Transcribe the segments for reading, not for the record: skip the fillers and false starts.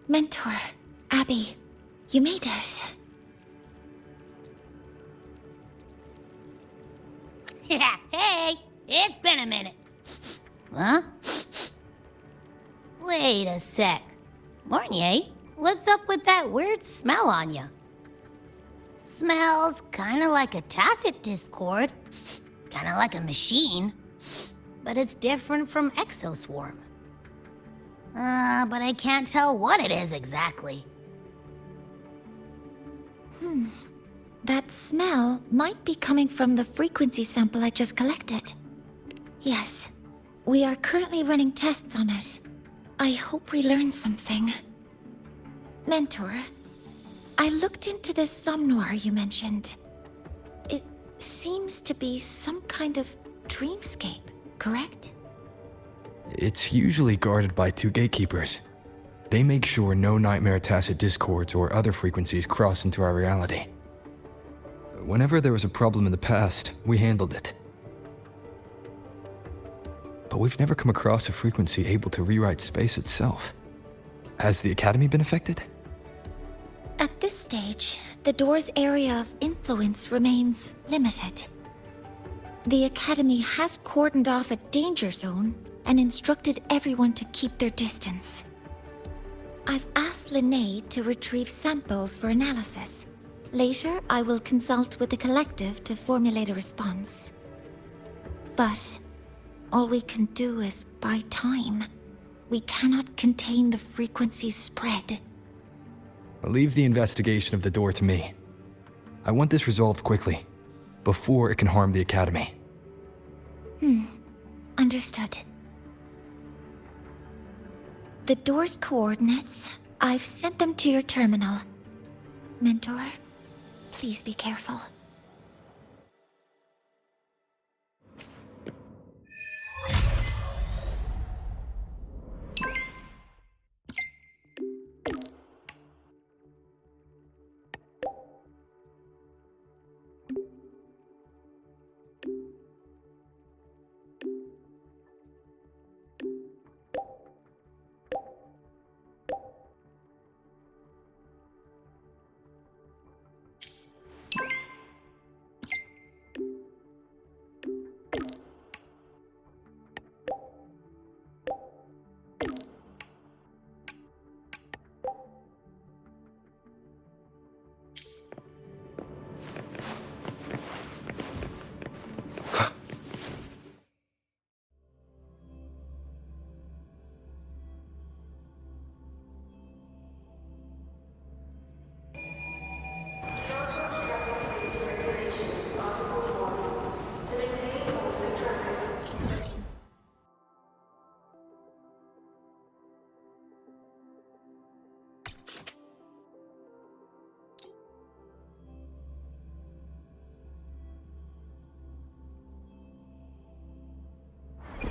Mentor, Abby, you made it. Yeah, hey, it's been a minute. Huh? Wait a sec. Mornier, what's up with that weird smell on you? Smells kinda like a tacit discord. Kinda like a machine. But it's different from Exoswarm. But I can't tell what it is exactly. That smell might be coming from the frequency sample I just collected. Yes, we are currently running tests on it. I hope we learn something. Mentor, I looked into this somnoir you mentioned. It seems to be some kind of dreamscape, correct? It's usually guarded by 2 gatekeepers. They make sure no nightmare tacit discords or other frequencies cross into our reality. Whenever there was a problem in the past, we handled it. But we've never come across a frequency able to rewrite space itself. Has the Academy been affected? At this stage, the door's area of influence remains limited. The Academy has cordoned off a danger zone and instructed everyone to keep their distance. I've asked Linnae to retrieve samples for analysis. Later, I will consult with the collective to formulate a response. But all we can do is buy time. We cannot contain the frequency's spread. Leave the investigation of the door to me. I want this resolved quickly, before it can harm the Academy. Understood. The door's coordinates, I've sent them to your terminal. Mentor, please be careful.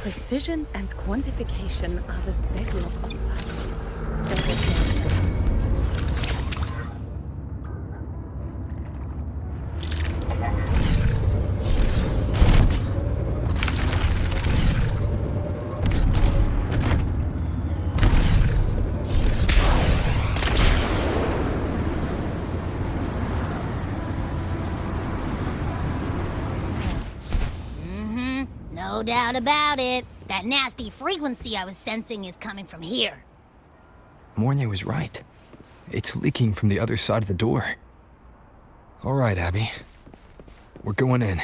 Precision and quantification are the bedrock of science. No doubt about it. That nasty frequency I was sensing is coming from here. Mornier was right. It's leaking from the other side of the door. All right, Abby. We're going in.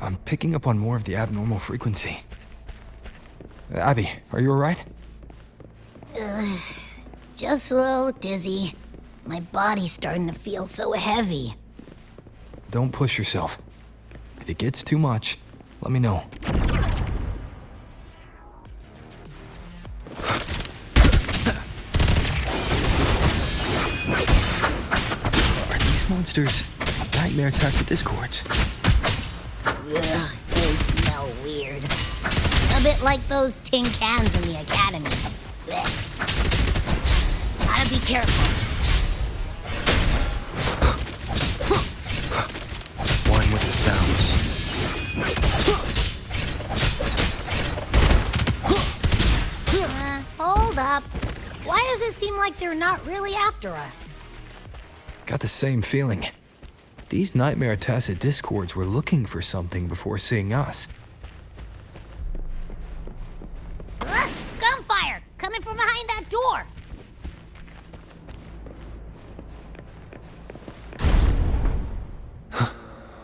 I'm picking up on more of the abnormal frequency. Abby, are you alright? Just a little dizzy. My body's starting to feel so heavy. Don't push yourself. If it gets too much, let me know. Are these monsters nightmare tacit discords? Ugh, they smell weird. A bit like those tin cans in the Academy. Blech. Gotta be careful. seem like they're not really after us. Got the same feeling. These Nightmare Tacit Discords were looking for something before seeing us. Ugh, gunfire! Coming from behind that door!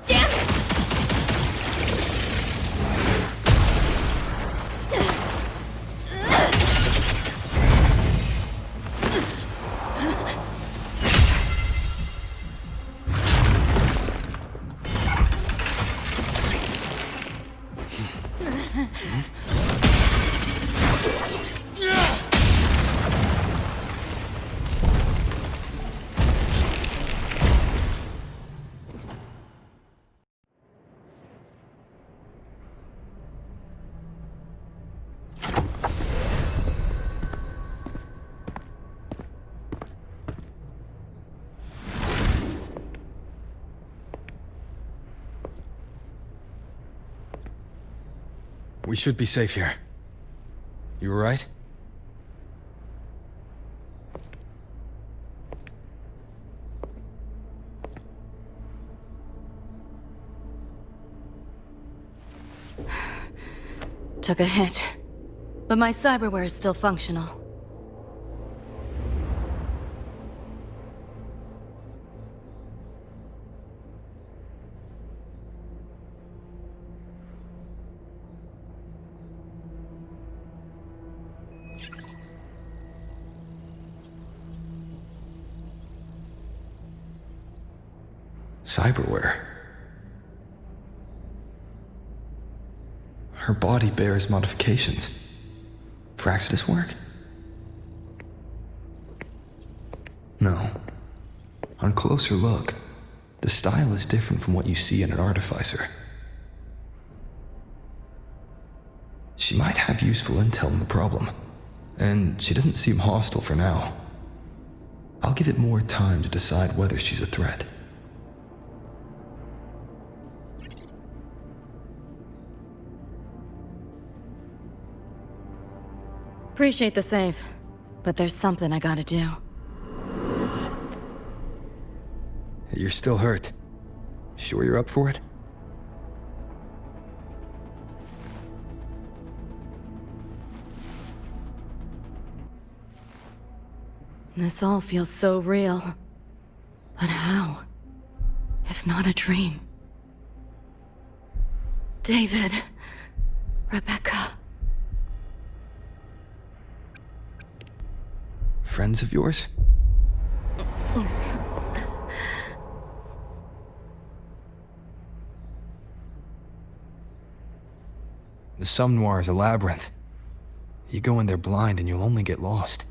Damn it! We should be safe here. You alright? Took a hit, but my cyberware is still functional. Cyberware. Her body bears modifications. For Exodus work? No. On closer look, the style is different from what you see in an artificer. She might have useful intel on the problem, and she doesn't seem hostile for now. I'll give it more time to decide whether she's a threat. Appreciate the save, but there's something I gotta do. You're still hurt. Sure you're up for it? This all feels so real. But how? If not a dream? David. Rebecca. Friends of yours? The Somme Noir is a labyrinth. You go in there blind and you'll only get lost.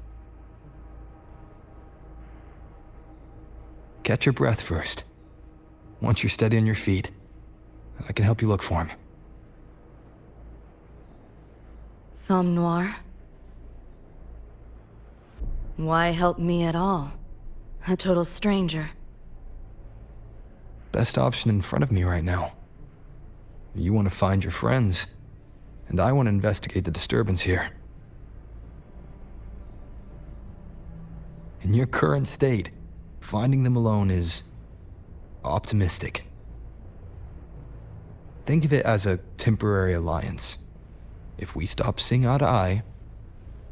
Catch your breath first. Once you're steady on your feet, I can help you look for him. Somme Noir? Why help me at all? A total stranger. Best option in front of me right now. You want to find your friends, and I want to investigate the disturbance here. In your current state, finding them alone is optimistic. Think of it as a temporary alliance. If we stop seeing eye to eye,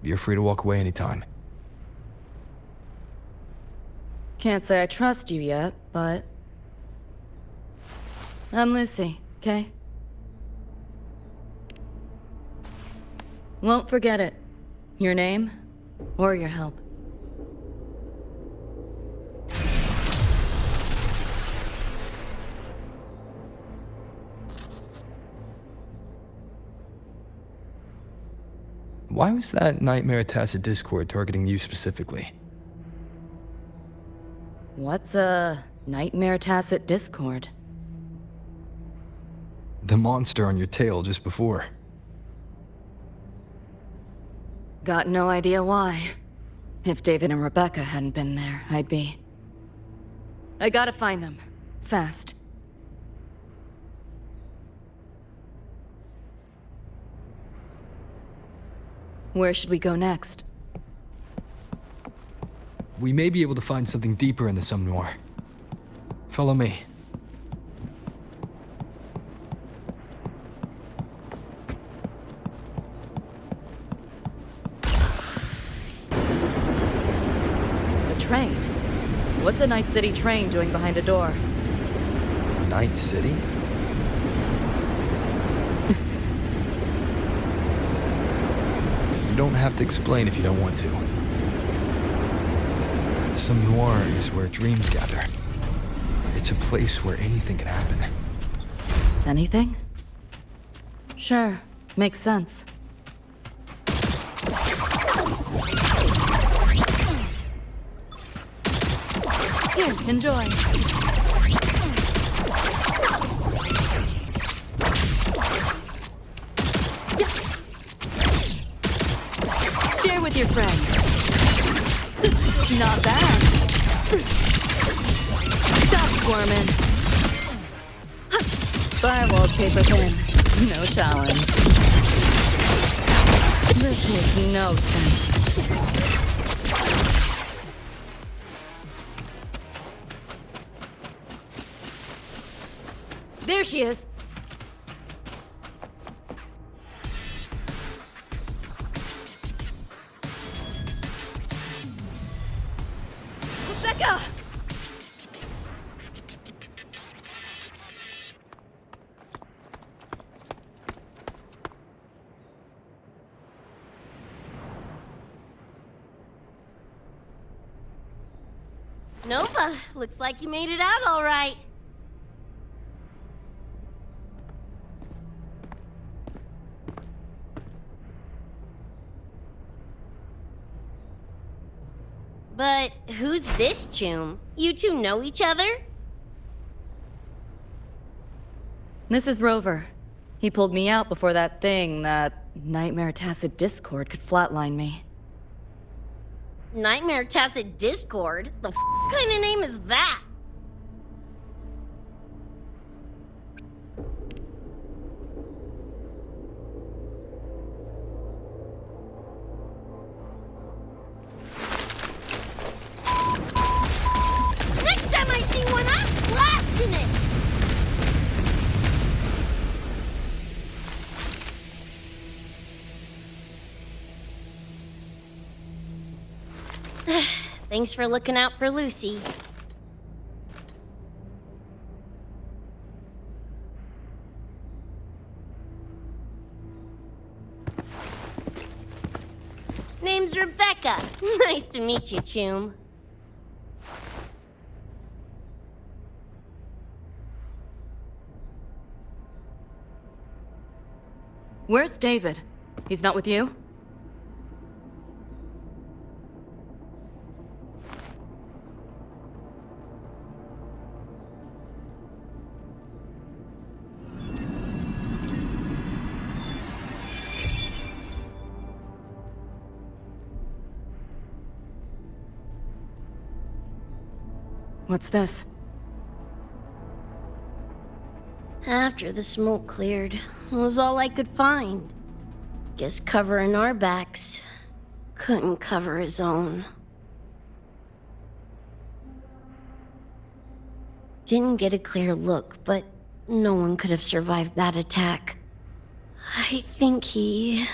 you're free to walk away anytime. Can't say I trust you yet, but... I'm Lucy, okay? Won't forget it. Your name, or your help. Why was that Nightmare Tacit Discord targeting you specifically? What's a Nightmare Tacit Discord? The monster on your tail just before. Got no idea why. If David and Rebecca hadn't been there, I'd be... I gotta find them. Fast. Where should we go next? we may be able to find something deeper in the Somme Noir. Follow me. The train? What's a Night City train doing behind a door? Night City? You don't have to explain if you don't want to. Somme Noir is where dreams gather. It's a place where anything can happen. Anything? Sure, makes sense. Here, enjoy. Share with your friends. Not bad. Stop squirming. Firewall's paper thin. No challenge. This makes no sense. There she is. Rebecca! Nova, looks like you made it out all right. But who's this Choom? You two know each other? This is Rover. He pulled me out before that thing, that Nightmare Tacit Discord could flatline me. Nightmare Tacit Discord? The kind of name is that? Next time I see one, I'm blasting it! Thanks for looking out for Lucy. Name's Rebecca. Nice to meet you, Choom. Where's David? He's not with you? What's this? After the smoke cleared, it was all I could find. Guess covering our backs couldn't cover his own. Didn't get a clear look, but no one could have survived that attack. I think he...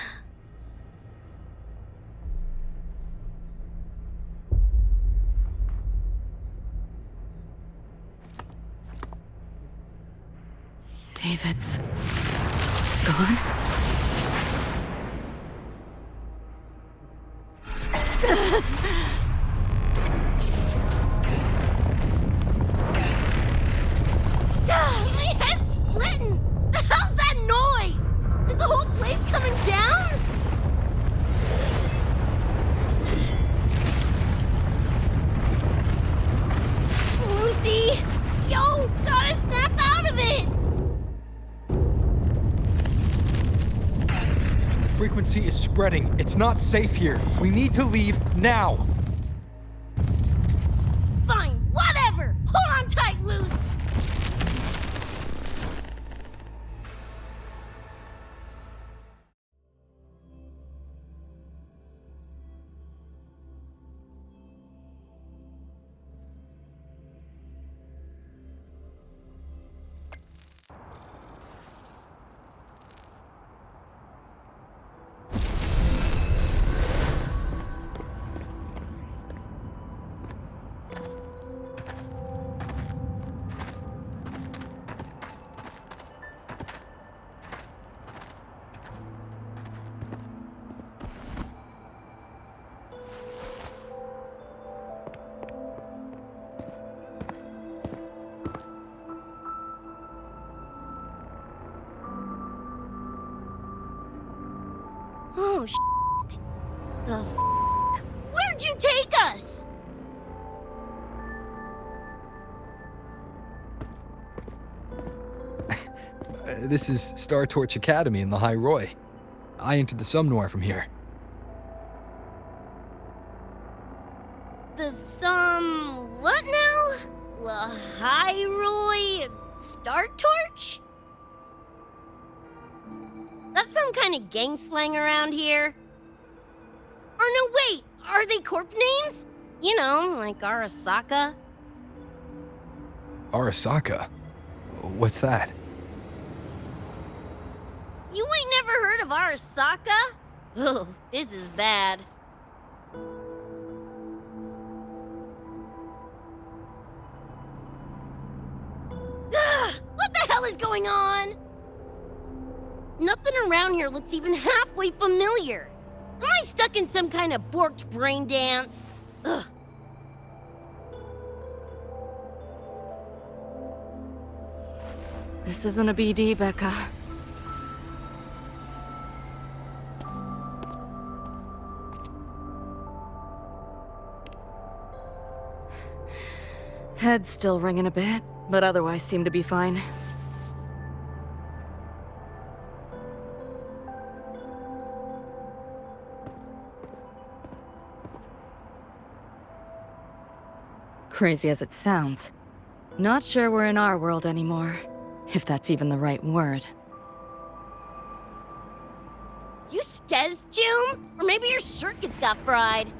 David's gone? My head's splitting! The hell's that noise? Is the whole place coming down? Lucy! Yo, gotta snap out of it! Frequency is spreading. It's not safe here. We need to leave now. Fine, whatever! Hold on tight, Luce! The Where'd you take us? This is Star Torch Academy in the High Roy. I entered the Somnoir from here. The what now? Hyroi Star Torch? That's some kind of gang slang around here. Or no, wait, are they corp names? You know, like Arasaka? Arasaka? What's that? You ain't never heard of Arasaka? Oh, this is bad. Ugh, what the hell is going on? Nothing around here looks even halfway familiar. Am I stuck in some kind of borked brain dance? Ugh. This isn't a BD, Becca. Head's still ringing a bit, but otherwise seem to be fine. Crazy as it sounds, not sure we're in our world anymore, if that's even the right word. You skez, June? Or maybe your circuits got fried.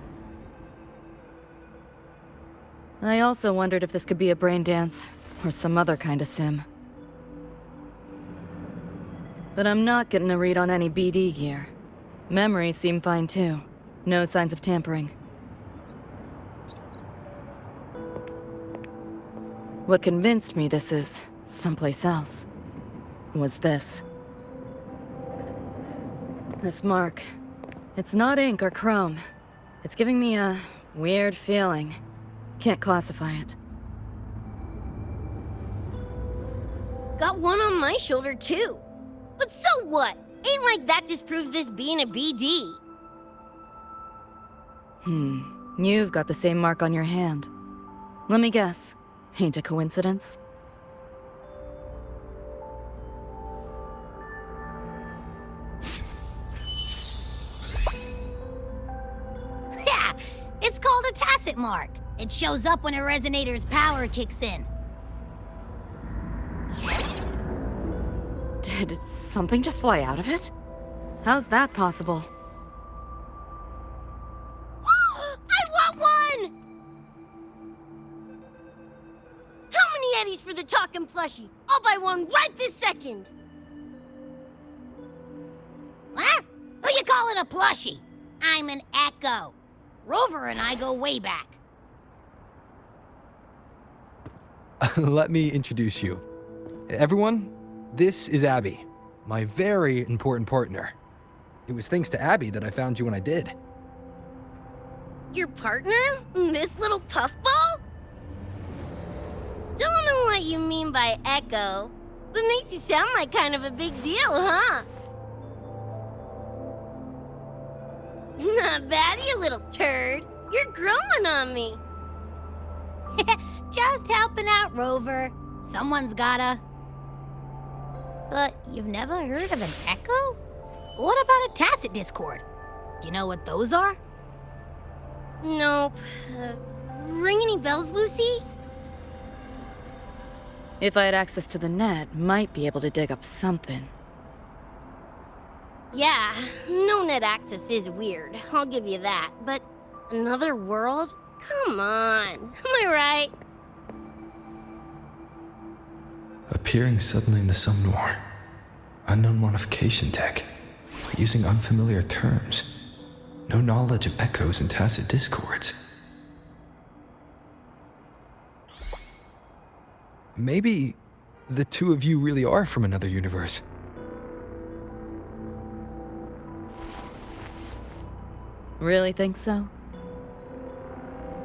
I also wondered if this could be a brain dance, or some other kind of sim. But I'm not getting a read on any BD gear. Memories seem fine too. No signs of tampering. What convinced me this is someplace else was this. This mark. It's not ink or chrome. It's giving me a weird feeling. Can't classify it. Got one on my shoulder too. But so what? Ain't like that disproves this being a BD. You've got the same mark on your hand. Let me guess. Ain't a coincidence? Yeah, it's called a tacit mark. It shows up when a resonator's power kicks in. Did something just fly out of it? How's that possible? I want one! How many eddies for the talking plushie? I'll buy one right this second. Huh? Who you calling a plushie? I'm an Echo. Rover and I go way back. Let me introduce you. Everyone, this is Abby, my very important partner. It was thanks to Abby that I found you when I did. Your partner? This little puffball? Don't know what you mean by Echo, but makes you sound like kind of a big deal, huh? Not bad, you little turd. You're growing on me. Just helping out, Rover. Someone's gotta. But you've never heard of an Echo? What about a tacit discord? Do you know what those are? Nope. Ring any bells, Lucy? If I had access to the net, might be able to dig up something. Yeah, no net access is weird, I'll give you that. But another world? Come on, am I right? Appearing suddenly in the Somnoir. Unknown modification tech. Using unfamiliar terms. No knowledge of echoes and tacit discords. Maybe the two of you really are from another universe. Really think so?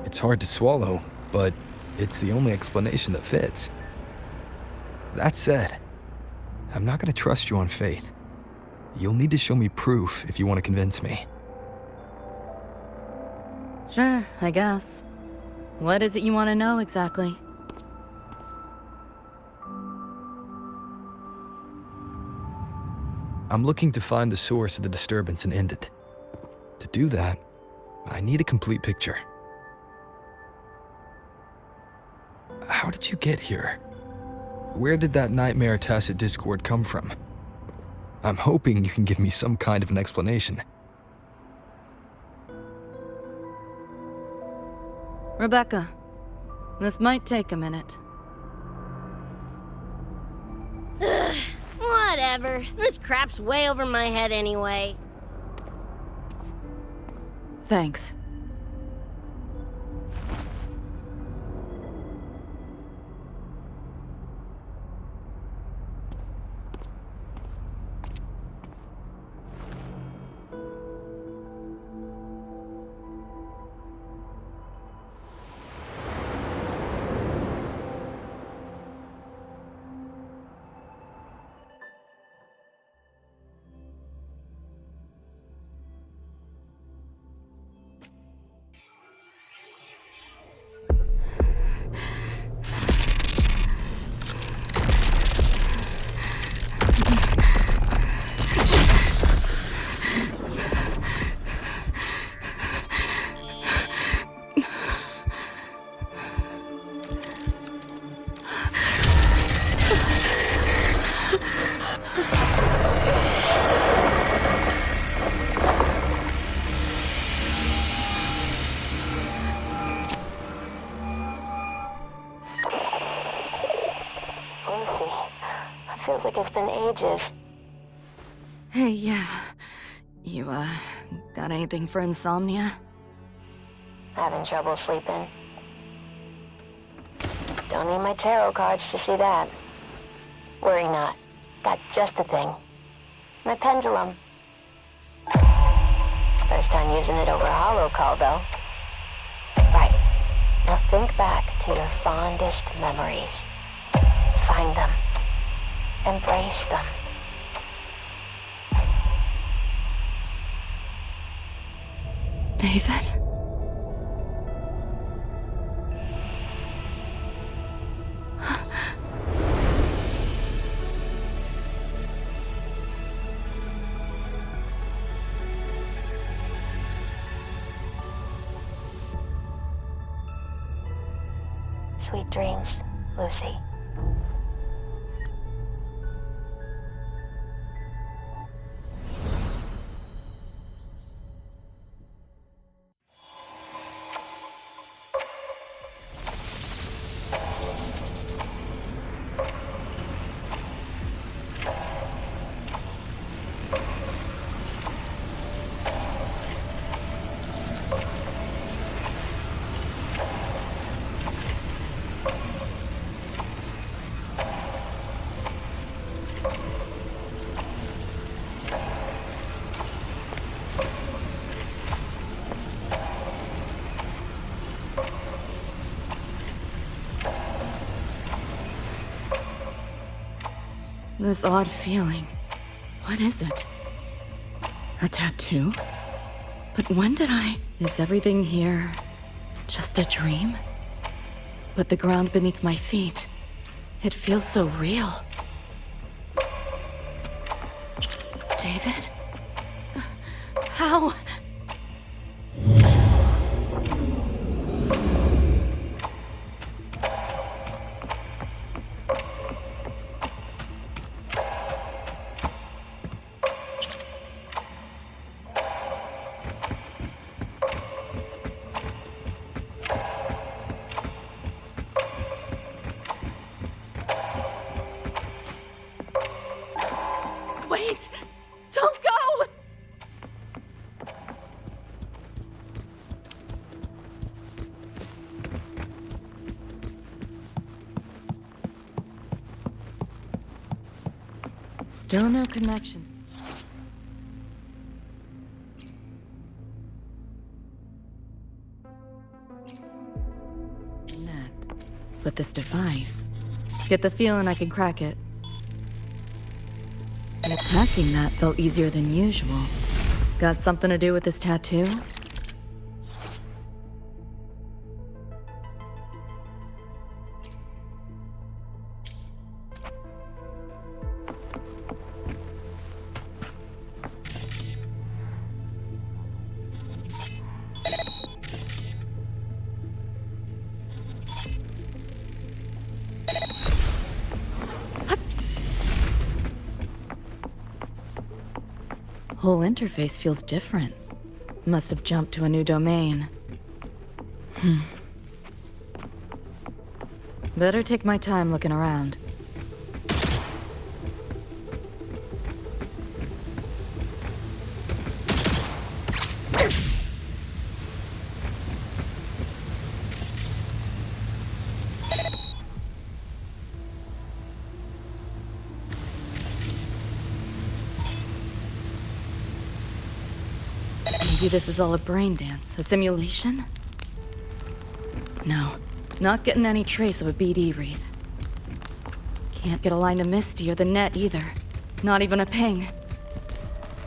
It's hard to swallow, but it's the only explanation that fits. That said, I'm not going to trust you on faith. You'll need to show me proof if you want to convince me. Sure, I guess. What is it you want to know exactly? I'm looking to find the source of the disturbance and end it. To do that, I need a complete picture. How did you get here? Where did that nightmare tacit discord come from? I'm hoping you can give me some kind of an explanation. Rebecca, this might take a minute. Whatever. This crap's way over my head anyway. Thanks. Feels like it's been ages. Hey, yeah. You, got anything for insomnia? Having trouble sleeping. Don't need my tarot cards to see that. Worry not. Got just the thing. My pendulum. First time using it over hollow call, though. Right. Now think back to your fondest memories. Find them. Embrace them. David? Sweet dreams, Lucy. This odd feeling. What is it? A tattoo? But when did I... Is everything here just a dream? But the ground beneath my feet, it feels so real. David? How? Wait! Don't go! Still no connection. Net. But this device, get the feeling I can crack it. Attacking that felt easier than usual. Got something to do with this tattoo? Whole interface feels different. Must have jumped to a new domain. Better take my time looking around. Maybe this is all a brain dance, a simulation? No, not getting any trace of a BD wreath. Can't get a line to Misty or the net either. Not even a ping.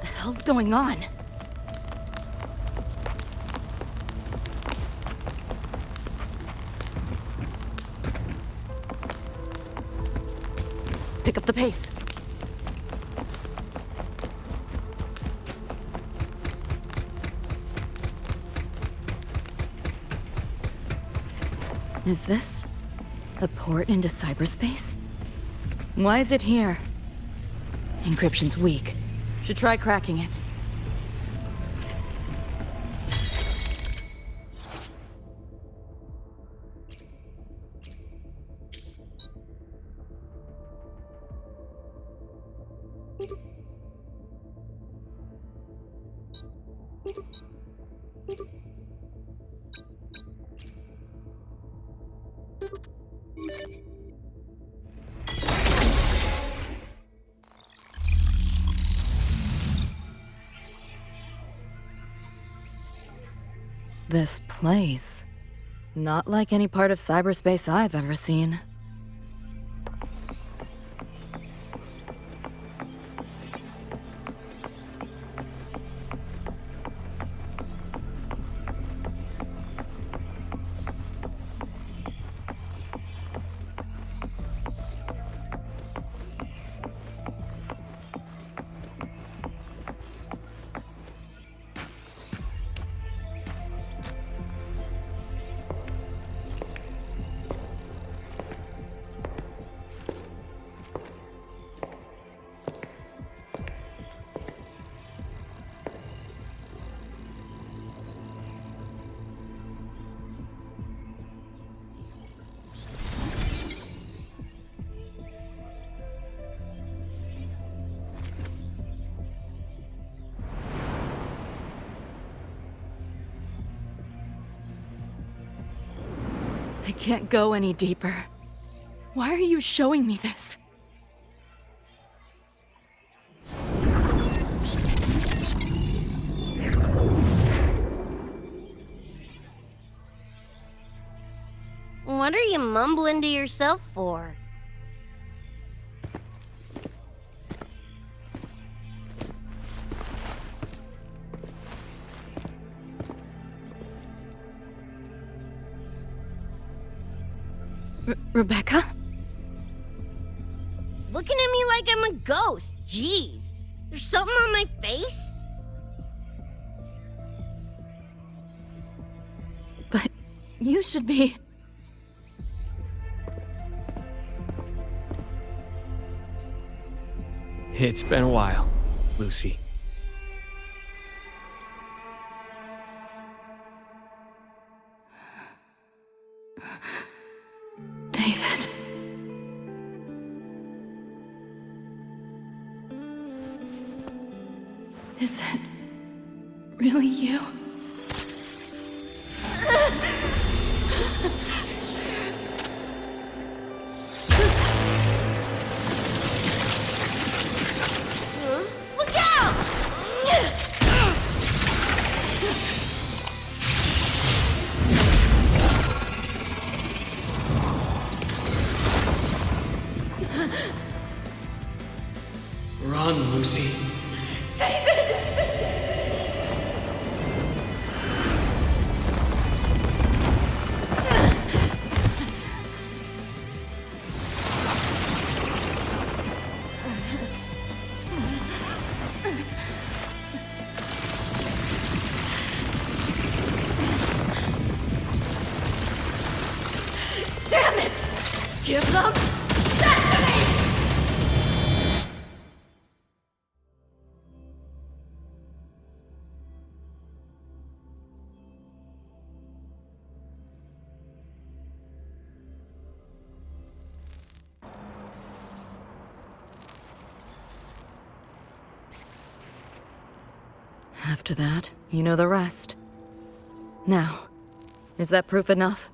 The hell's going on? Pick up the pace. Is this a port into cyberspace? Why is it here? Encryption's weak. Should try cracking it. This place. Not like any part of cyberspace I've ever seen. I can't go any deeper. Why are you showing me this? What are you mumbling to yourself for? Rebecca? Looking at me like I'm a ghost. Jeez. There's something on my face? But you should be... It's been a while, Lucy. David. Is it really you? Look out! Run, Lucy. Damn it! Give them that to me! After that, you know the rest. Now, is that proof enough?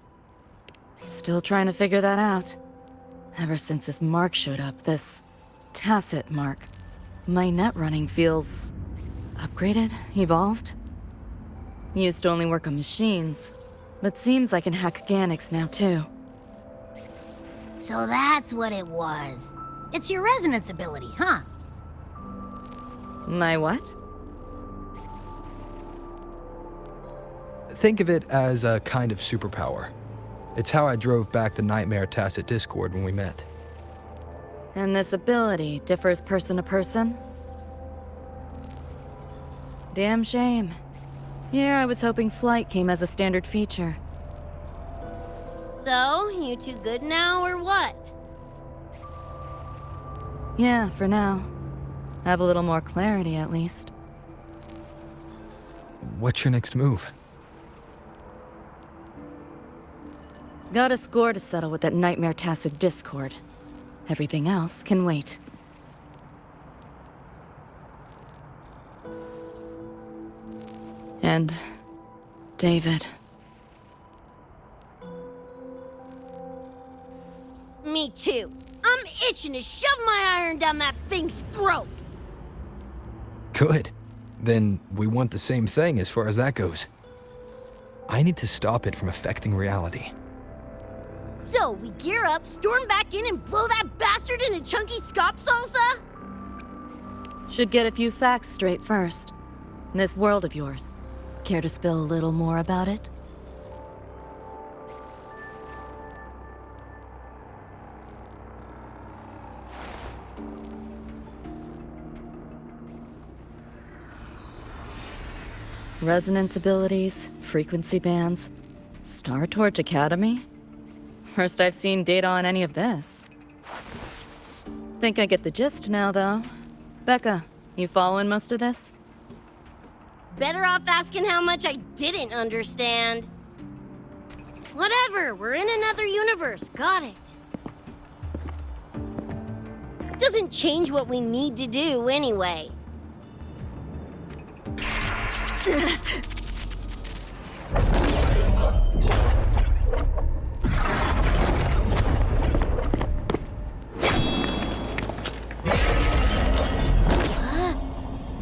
Still trying to figure that out. Ever since this mark showed up, this tacit mark, my net running feels upgraded, evolved. Used to only work on machines, but seems I can hack organics now too. So that's what it was. It's your resonance ability, huh? My what? Think of it as a kind of superpower. It's how I drove back the Nightmare Tacit Discord when we met. And this ability differs person to person? Damn shame. Here I was hoping flight came as a standard feature. So, you two good now, or what? Yeah, for now. Have a little more clarity, at least. What's your next move? Got a score to settle with that Nightmare Tacit Discord. Everything else can wait. And David. Me too. I'm itching to shove my iron down that thing's throat. Good. Then we want the same thing as far as that goes. I need to stop it from affecting reality. So, we gear up, storm back in, and blow that bastard into chunky scop salsa? Should get a few facts straight first. This world of yours. Care to spill a little more about it? Resonance abilities, frequency bands, Star Torch Academy? First I've seen data on any of this. Think I get the gist now, though. Becca, you following most of this? Better off asking how much I didn't understand. Whatever, we're in another universe, got it. Doesn't change what we need to do anyway.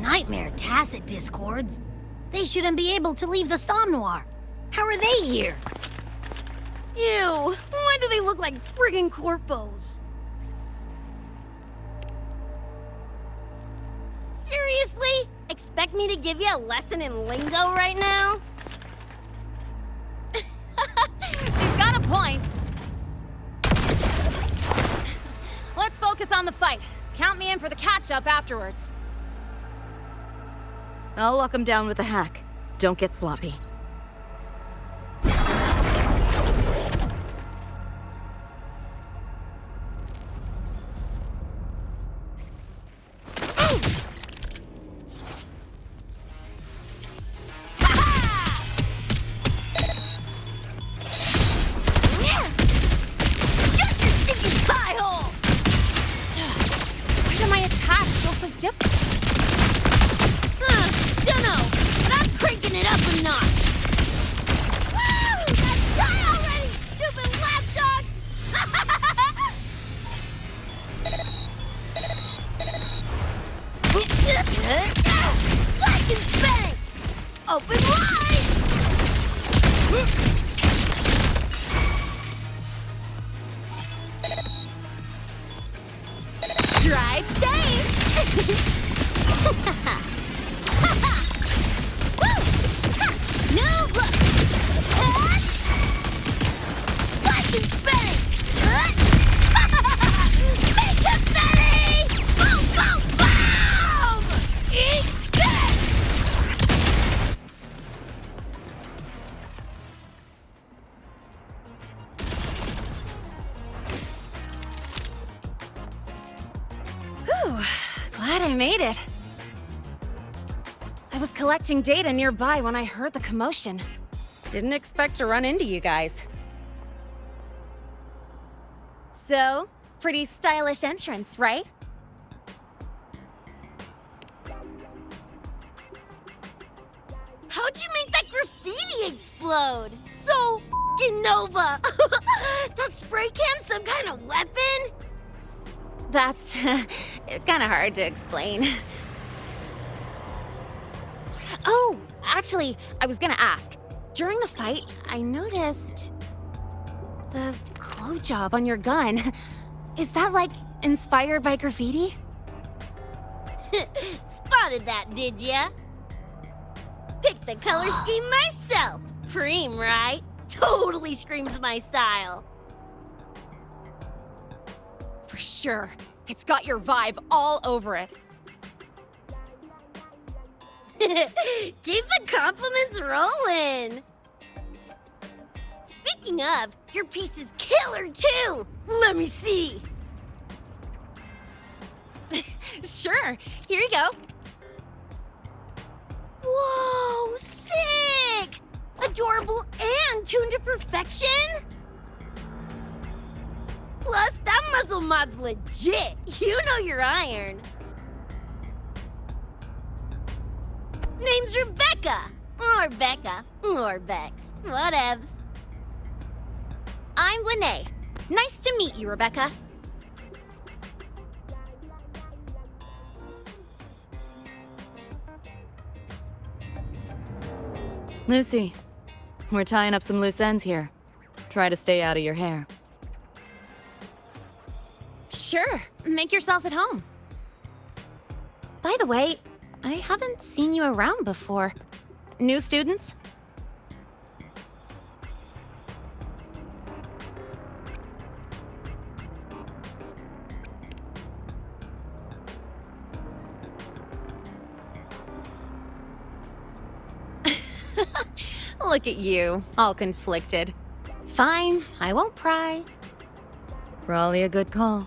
Nightmare Tacit Discords? They shouldn't be able to leave the Somnoir. How are they here? Ew, why do they look like friggin' corpos? Seriously? Expect me to give you a lesson in lingo right now? She's got a point. Let's focus on the fight. Count me in for the catch-up afterwards. I'll lock him down with a hack. Don't get sloppy. Drive safe! No, look! Flash and spin! Make it Betty! Boom, boom, boom! Eat this! Whew, glad I made it. I was collecting data nearby when I heard the commotion. Didn't expect to run into you guys. So, pretty stylish entrance, right? spray can some kind of weapon? That's kind of hard to explain. Oh, actually, I was gonna ask. During the fight, I noticed the glow job on your gun. Is that, like, inspired by graffiti? Spotted that, did ya? Picked the color scheme myself. Preem, right? Totally screams my style. For sure. It's got your vibe all over it. Keep the compliments rolling. Speaking of, your piece is killer too. Let me see. Sure. Here you go. Whoa, sick! Adorable and tuned to perfection? Plus, that muzzle mod's legit. You know your iron. Name's Rebecca. Or Becca. Or Bex. Whatevs. I'm Lene. Nice to meet you, Rebecca. Lucy, we're tying up some loose ends here. Try to stay out of your hair. Sure. Make yourselves at home. By the way, I haven't seen you around before. New students? Look at you, all conflicted. Fine, I won't pry. Probably a good call.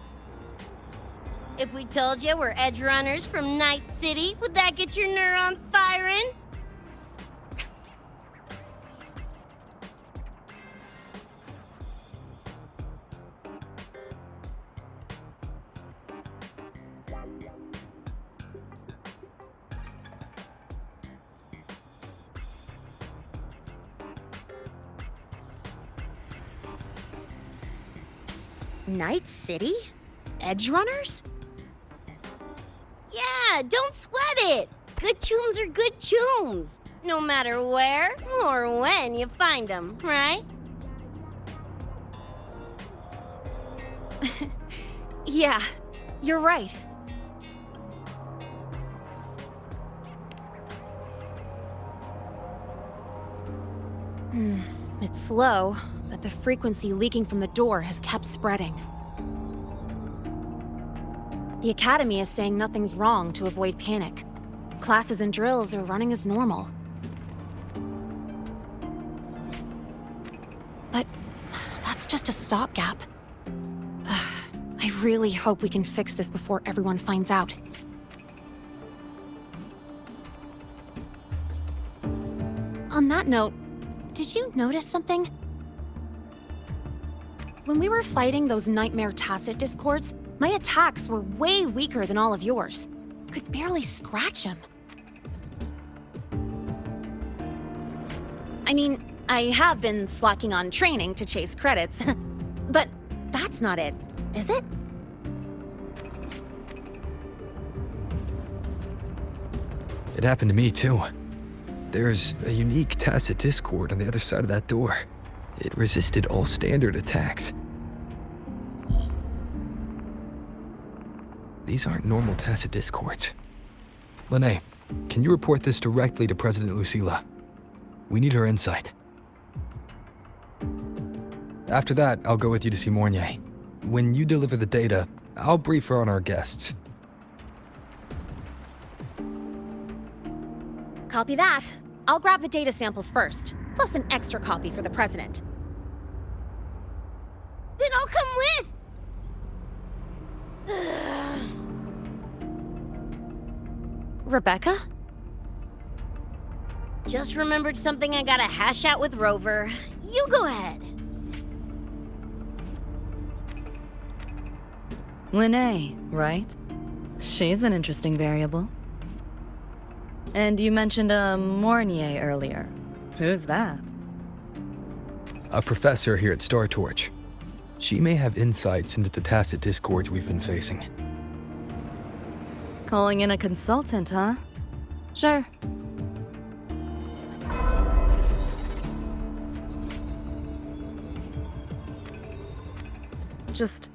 If we told you we're edge runners from Night City, would that get your neurons firing? Night City? Edge runners? Yeah, don't sweat it. Good chooms are good chooms, no matter where or when you find them, right? Yeah, you're right. It's slow, but the frequency leaking from the door has kept spreading. The Academy is saying nothing's wrong to avoid panic. Classes and drills are running as normal. But that's just a stopgap. I really hope we can fix this before everyone finds out. On that note, did you notice something? When we were fighting those nightmare tacit discords, my attacks were way weaker than all of yours. Could barely scratch them. I mean, I have been slacking on training to chase credits, but that's not it, is it? It happened to me too. There's a unique tacit discord on the other side of that door. It resisted all standard attacks. These aren't normal tacit discords. Lene, can you report this directly to President Lucilla? We need her insight. After that, I'll go with you to see Mornier. When you deliver the data, I'll brief her on our guests. Copy that. I'll grab the data samples first, plus an extra copy for the president. Then I'll come with! Rebecca? Just remembered something I gotta hash out with Rover. You go ahead. Lene, right? She's an interesting variable. And you mentioned a Mornier earlier. Who's that? A professor here at Star Torch. She may have insights into the tacit discords we've been facing. Calling in a consultant, huh? Sure. Just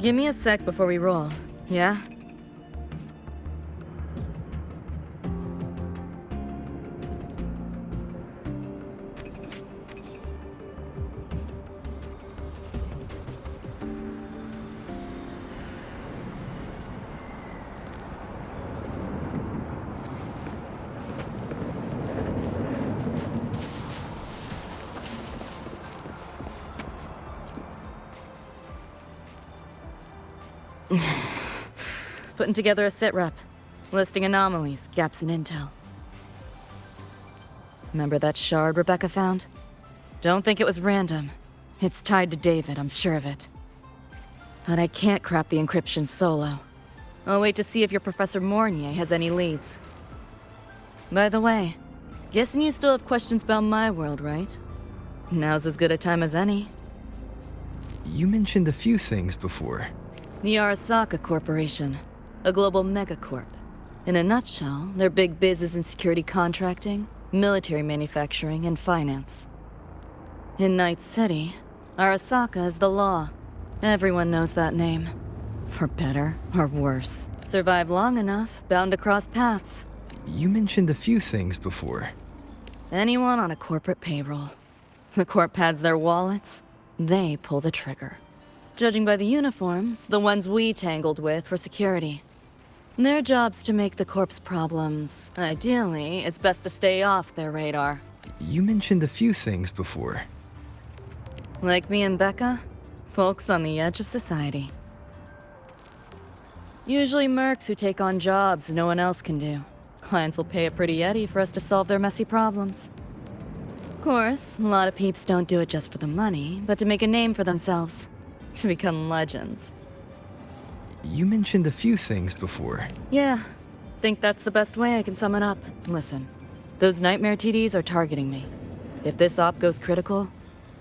give me a sec before we roll, yeah? Putting together a sit rep, listing anomalies, gaps in intel. Remember that shard Rebecca found? Don't think it was random. It's tied to David, I'm sure of it. But I can't crack the encryption solo. I'll wait to see if your Professor Mornier has any leads. By the way, guessing you still have questions about my world, right? Now's as good a time as any. You mentioned a few things before. The Arasaka Corporation, a global megacorp. In a nutshell, their big biz is in security contracting, military manufacturing, and finance. In Night City, Arasaka is the law. Everyone knows that name. For better or worse. Survive long enough, bound to cross paths. You mentioned a few things before. Anyone on a corporate payroll. The corp pads their wallets, they pull the trigger. Judging by the uniforms, the ones we tangled with were security. Their job's to make the corp's problems. Ideally, it's best to stay off their radar. You mentioned a few things before. Like me and Becca, folks on the edge of society. Usually mercs who take on jobs no one else can do. Clients will pay a pretty yeti for us to solve their messy problems. Of course, a lot of peeps don't do it just for the money, but to make a name for themselves. To become legends. You mentioned a few things before. Yeah, think that's the best way I can sum it up. Listen, those nightmare TDs are targeting me. If this op goes critical,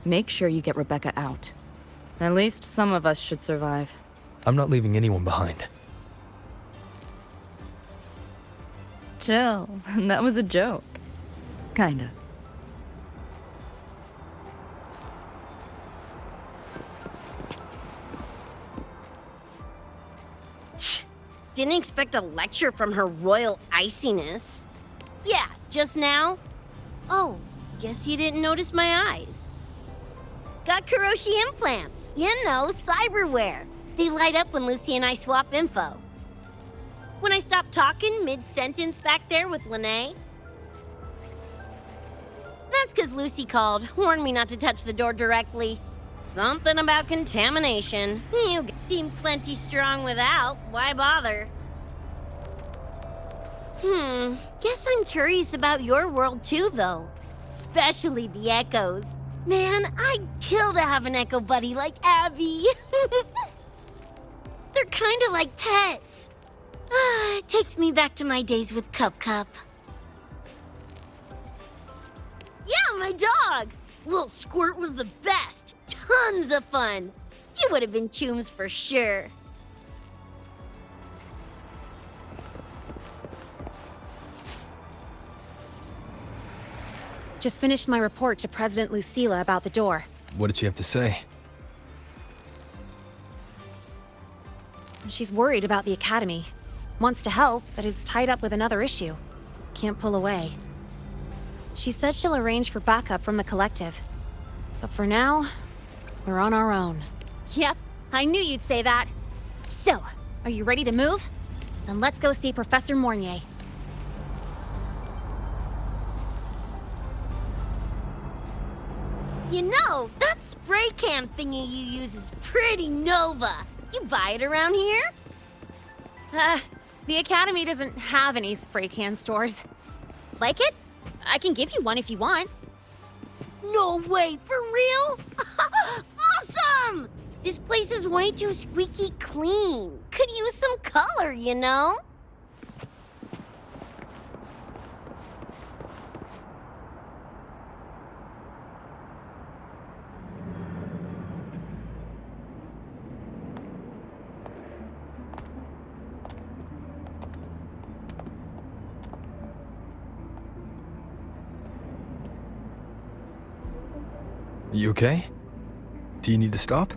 make sure you get Rebecca out. At least some of us should survive. I'm not leaving anyone behind. Chill, that was a joke. Kinda. Didn't expect a lecture from her royal iciness. Yeah, just now? Oh, guess you didn't notice my eyes. Got Kuroshi implants. You know, cyberware. They light up when Lucy and I swap info. When I stop talking mid-sentence back there with Lene. That's because Lucy called, warned me not to touch the door directly. Something about contamination. You seem plenty strong without. Why bother? Guess I'm curious about your world too, though. Especially the echoes. Man, I'd kill to have an echo buddy like Abby. They're kinda like pets. It takes me back to my days with Cup Cup. Yeah, my dog! Little Squirt was the best. Tons of fun. You would have been chooms for sure. Just finished my report to President Lucilla about the door. What did she have to say? She's worried about the Academy. Wants to help, but is tied up with another issue. Can't pull away. She said she'll arrange for backup from the collective. But for now, we're on our own. Yep, I knew you'd say that. So, are you ready to move? Then let's go see Professor Mornier. You know, that spray can thingy you use is pretty Nova. You buy it around here? The Academy doesn't have any spray can stores. Like it? I can give you one if you want. No way, for real? Awesome! This place is way too squeaky clean. Could use some color, you know? You okay? Do you need to stop?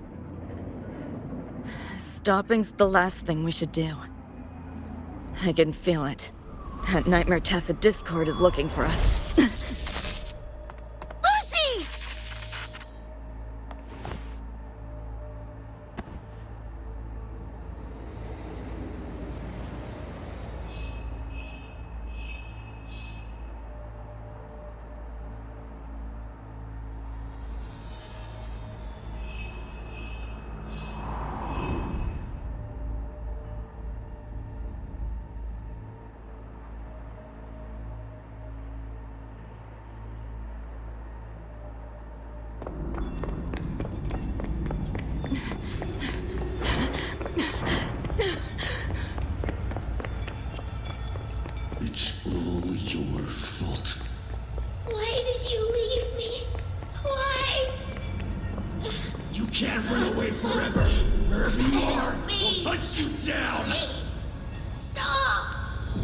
Stopping's the last thing we should do. I can feel it. That Nightmare Tacit Discord is looking for us. Lucy! It's all your fault. Why did you leave me? Why? You can't run away forever. Wherever you are, we'll hunt you down. Please, stop!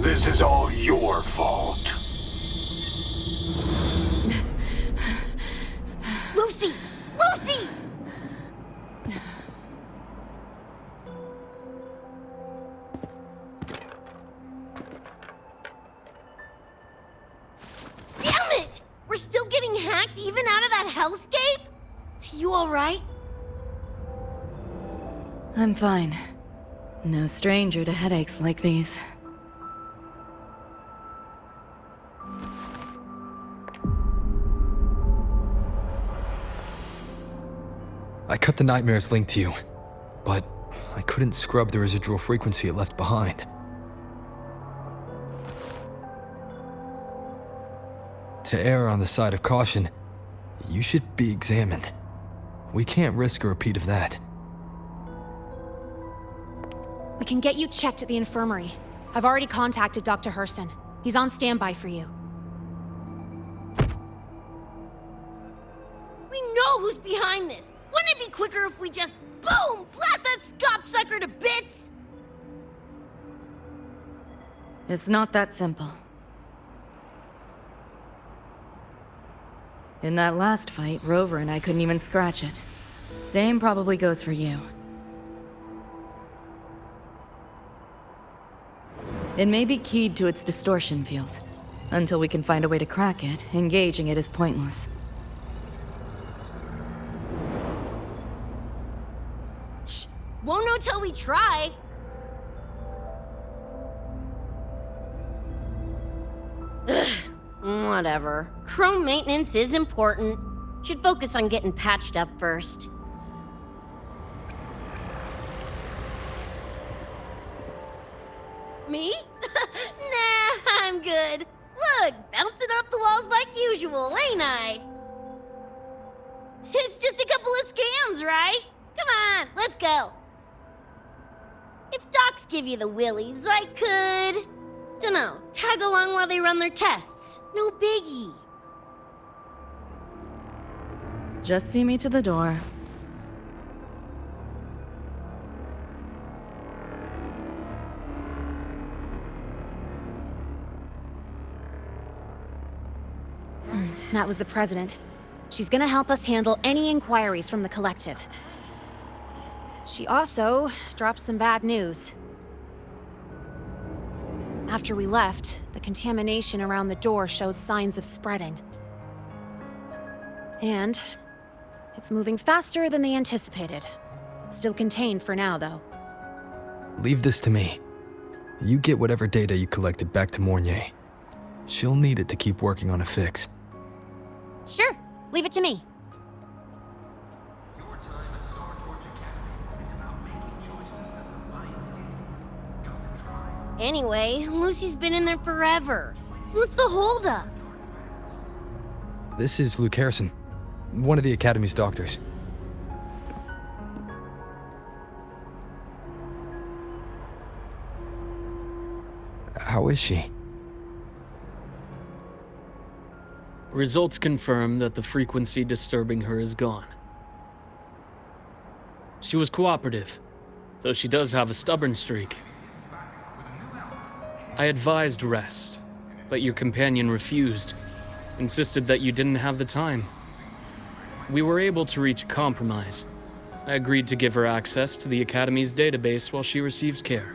This is all your fault. Lucy! Lucy! Damn it! We're still getting hacked even out of that hellscape? You alright? I'm fine. No stranger to headaches like these. I cut the nightmare's link to you, but I couldn't scrub the residual frequency it left behind. To err on the side of caution, you should be examined. We can't risk a repeat of that. We can get you checked at the infirmary. I've already contacted Dr. Herson. He's on standby for you. We know who's behind this! Wouldn't it be quicker if we just, boom, blast that scop sucker to bits? It's not that simple. In that last fight, Rover and I couldn't even scratch it. Same probably goes for you. It may be keyed to its distortion field. Until we can find a way to crack it, engaging it is pointless. Won't know till we try. Ugh, whatever. Chrome maintenance is important. Should focus on getting patched up first. Me? Nah, I'm good. Look, bouncing off the walls like usual, ain't I? It's just a couple of scams, right? Come on, let's go. If docs give you the willies, I could... dunno, tag along while they run their tests. No biggie. Just see me to the door. That was the president. She's gonna help us handle any inquiries from the collective. She also dropped some bad news. After we left, the contamination around the door showed signs of spreading. And it's moving faster than they anticipated. Still contained for now, though. Leave this to me. You get whatever data you collected back to Mornier. She'll need it to keep working on a fix. Sure, leave it to me. Anyway, Lucy's been in there forever. What's the holdup? This is Luke Harrison, one of the Academy's doctors. How is she? Results confirm that the frequency disturbing her is gone. She was cooperative, though she does have a stubborn streak. I advised rest, but your companion refused, insisted that you didn't have the time. We were able to reach a compromise. I agreed to give her access to the Academy's database while she receives care.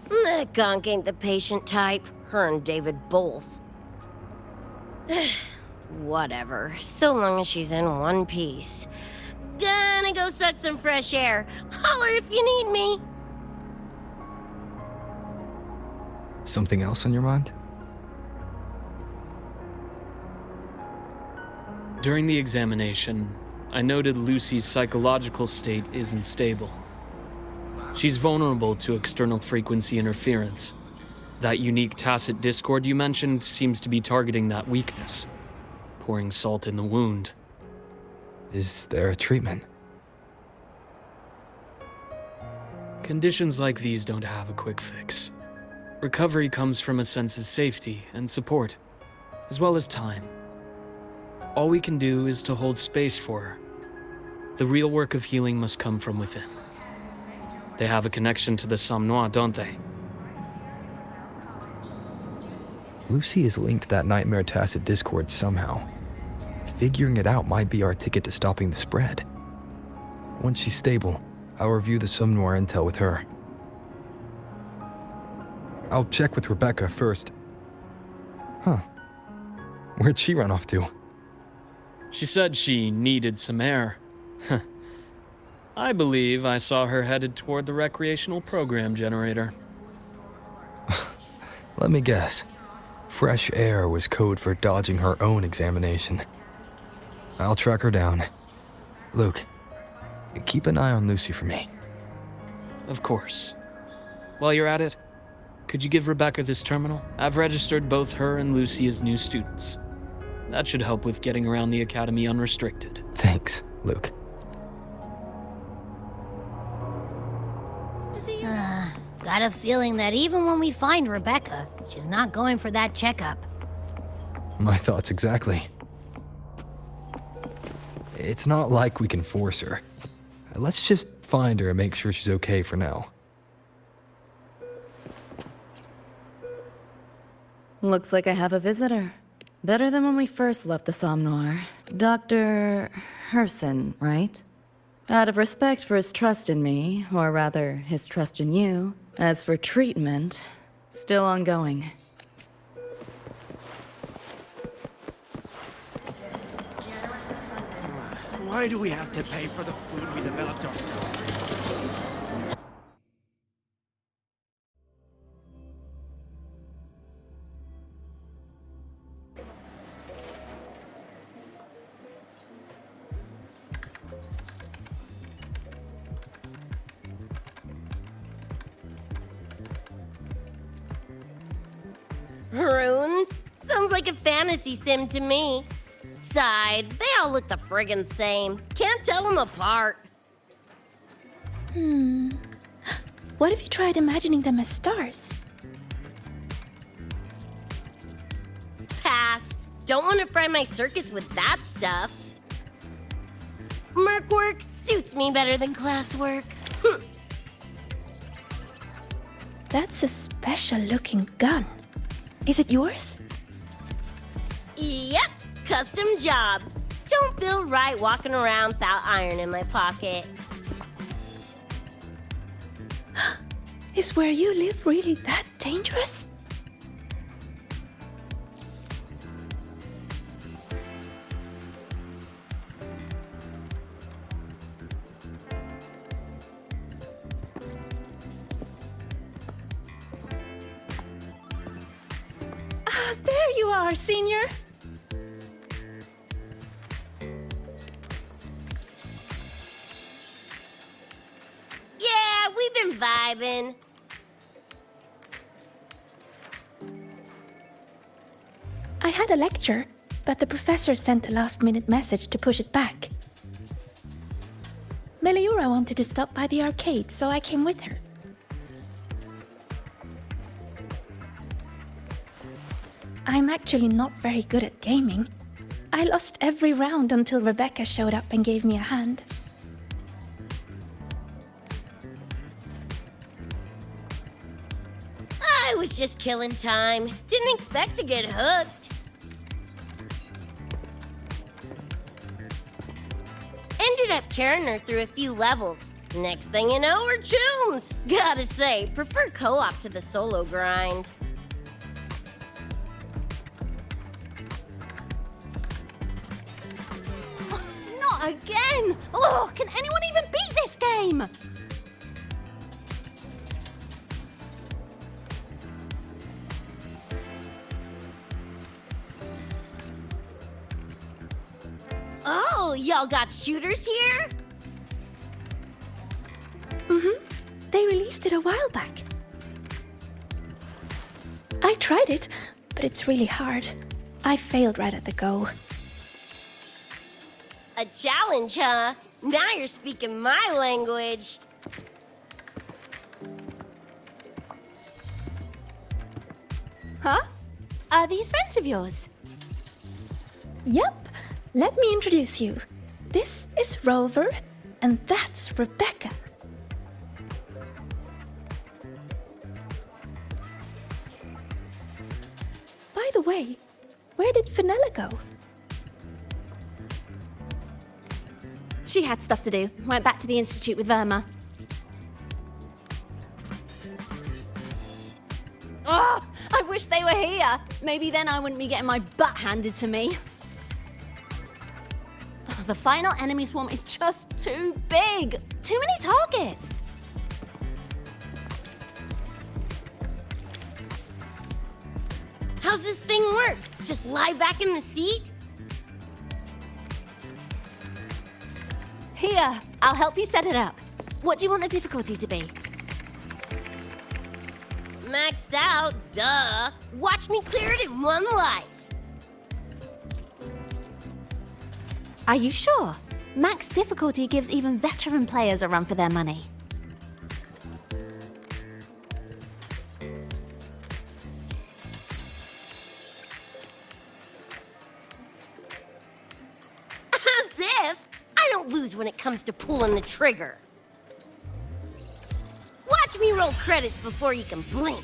That gonk ain't the patient type. Her and David both. Whatever, so long as she's in one piece. Gonna go suck some fresh air. Holler if you need me. Something else on your mind? During the examination, I noted Lucy's psychological state isn't stable. She's vulnerable to external frequency interference. That unique tacit discord you mentioned seems to be targeting that weakness, pouring salt in the wound. Is there a treatment? Conditions like these don't have a quick fix. Recovery comes from a sense of safety and support, as well as time. All we can do is to hold space for her. The real work of healing must come from within. They have a connection to the Somme Noire, don't they? Lucy is linked to that nightmare tacit discord somehow. Figuring it out might be our ticket to stopping the spread. Once she's stable, I'll review the Somme Noire intel with her. I'll check with Rebecca first. Huh. Where'd she run off to? She said she needed some air. I believe I saw her headed toward the recreational program generator. Let me guess. Fresh air was code for dodging her own examination. I'll track her down. Luke, keep an eye on Lucy for me. Of course. While you're at it, could you give Rebecca this terminal? I've registered both her and Lucy as new students. That should help with getting around the Academy unrestricted. Thanks, Luke. Got a feeling that even when we find Rebecca, she's not going for that checkup. My thoughts exactly. It's not like we can force her. Let's just find her and make sure she's okay for now. Looks like I have a visitor. Better than when we first left the Somme Noire. Dr. Herson, right? Out of respect for his trust in me, or rather, his trust in you. As for treatment, still ongoing. Why do we have to pay for the food we developed ourselves? Runes? Sounds like a fantasy sim to me. Besides, they all look the friggin' same. Can't tell them apart. What if you tried imagining them as stars? Pass. Don't want to fry my circuits with that stuff. Merc work suits me better than classwork. That's a special looking gun. Is it yours? Yep, custom job. Don't feel right walking around without iron in my pocket. Is where you live really that dangerous? Ah, there you are, Senior. Yeah, we've been vibing. I had a lecture, but the professor sent a last-minute message to push it back. Meliora wanted to stop by the arcade, so I came with her. I'm actually not very good at gaming. I lost every round until Rebecca showed up and gave me a hand. I was just killing time. Didn't expect to get hooked. carrying her through a few levels. Next thing you know, we're chooms. Gotta say, prefer co-op to the solo grind. Not again! Oh, can anyone even beat this game? Oh, y'all got shooters here? They released it a while back. I tried it, but it's really hard. I failed right at the go. A challenge, huh? Now you're speaking my language. Huh? Are these friends of yours? Yep, let me introduce you. This is Rover, and that's Rebecca. By the way, where did Fenella go? She had stuff to do. Went back to the Institute with Verma. Oh, I wish they were here. Maybe then I wouldn't be getting my butt handed to me. Oh, the final enemy swarm is just too big. Too many targets. How's this thing work? Just lie back in the seat? Here, I'll help you set it up. What do you want the difficulty to be? Maxed out, duh. Watch me clear it in one life. Are you sure? Max difficulty gives even veteran players a run for their money. As if! I don't lose when it comes to pulling the trigger. Watch me roll credits before you can blink.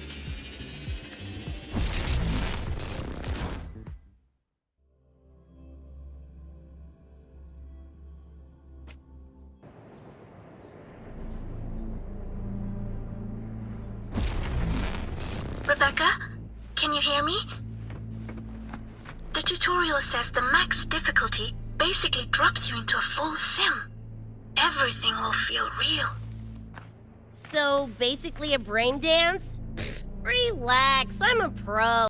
Rebecca, can you hear me? The tutorial says the max difficulty basically drops you into a full sim. Everything will feel real. So, basically a brain dance? Relax, I'm a pro.